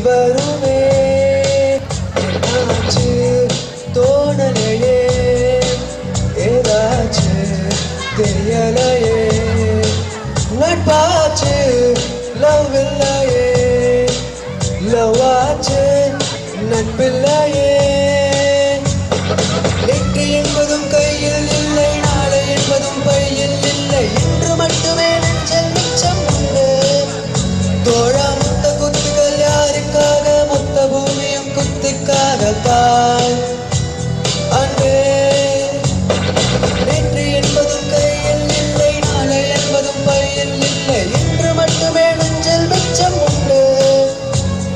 வருமே என்னாச்சு தோணலையே ஏதாச்சு தெரியலையே நட்பாச்சு லவ் இல்லையே லவ் ஆச்சு நட்பில்லையே நேற்று என்பதும் கையில் இல்லை நாளை என்பதும் பையில் இல்லை இன்று மட்டுமே நெஞ்சல் மிச்சம் உண்டு தோழா மொத்த குத்துகள் யாருக்காக மொத்த பூமியும் குத்துக்காகத்தான் அன்பே நேற்று என்பதும் கையில் இல்லை நாளை என்பதும் பையில் இல்லை இன்று மட்டுமே நெஞ்சல் மிச்சம் உண்டு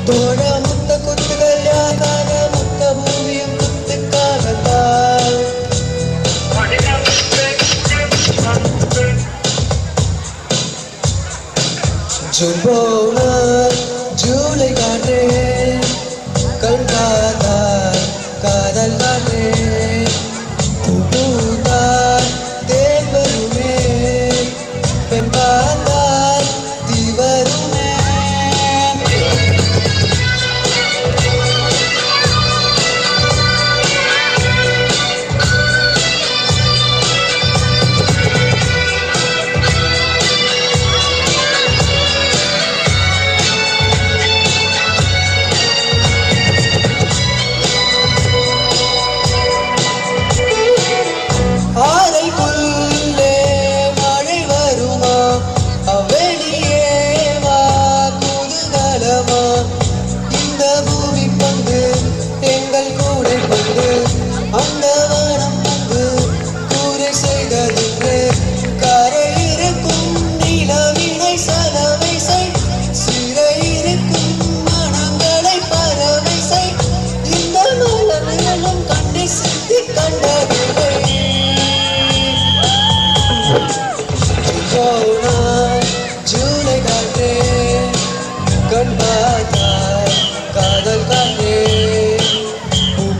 தோழா மொத்த குத்துகள் யாருக்காக மொத்த பூமியும் குத்துக்காகத்தான் ஜும்போனார் ஜூலை காற்றே கண்காதார் காதல் காற்றே பூத்தார் தேன் வருமே பெண் பார்த்தார் தீ வருமே ஆரைக்குள்ளே மழை வருமா அவளியே வா குதூகலமா இந்த பூமி பந்து எங்கள் கூடை பந்து அந்த வானம் வந்து கூரை செய்ததுக்கு கரை இருக்கும் நிலவினை சலவை செய் சிறை இருக்கும் மனங்களை பறவை செய் இந்த மலர்களும் கண்ணை சித்தி கண்டதில்லை ஜூலை காற்றே கண் பார்த்தார் காதல் காற்றே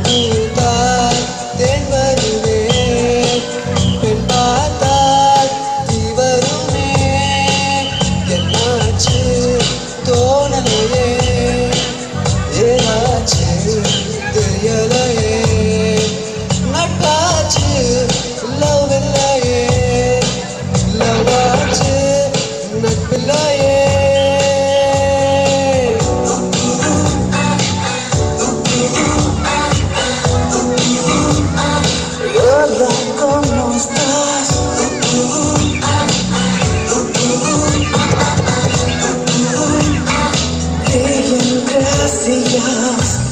பூத்தார் தேன் வருமே பெண் பார்த்தார் தீ வருமே என்னாச்சு தோணலையே ஏதாச்சு தெரியலையே நட்பாச்சு லவ் இல்லையே லவ் ஆச்சு நட்பில்லையே Hola, ¿cómo estás? Bien, gracias.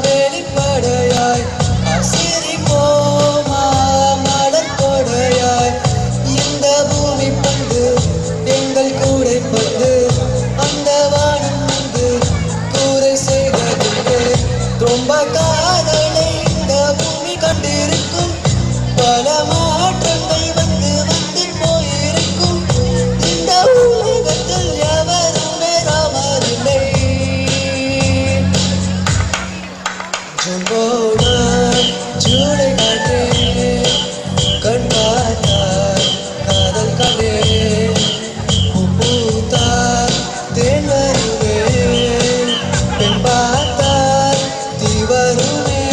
வெளிப்படையாய் சிரிப்போமா மலர் கொடையாய் இந்த பூமி பந்து எங்கள் கூடை பந்து அந்த வானம் வந்து கூரை செய்ததுக்கு ரொம்ப காதலை இந்த பூமி கண்டிருக்கும் பல மாற்றங்கள் வந்து வந்து போயிருக்கும் இந்த உலகத்தில் எவருமே ராமரில்லை ஜும்போனார் ஜூலை காற்றே கண் பார்த்தார் காதல் காற்றே பூத்தார் தேன் வருமே பெண் பார்த்தார் தீ வருமே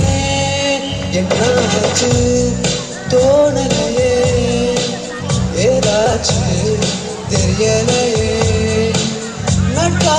என்னாச்சு தோணலையே ஏதாச்சு தெரியலையே நட்பா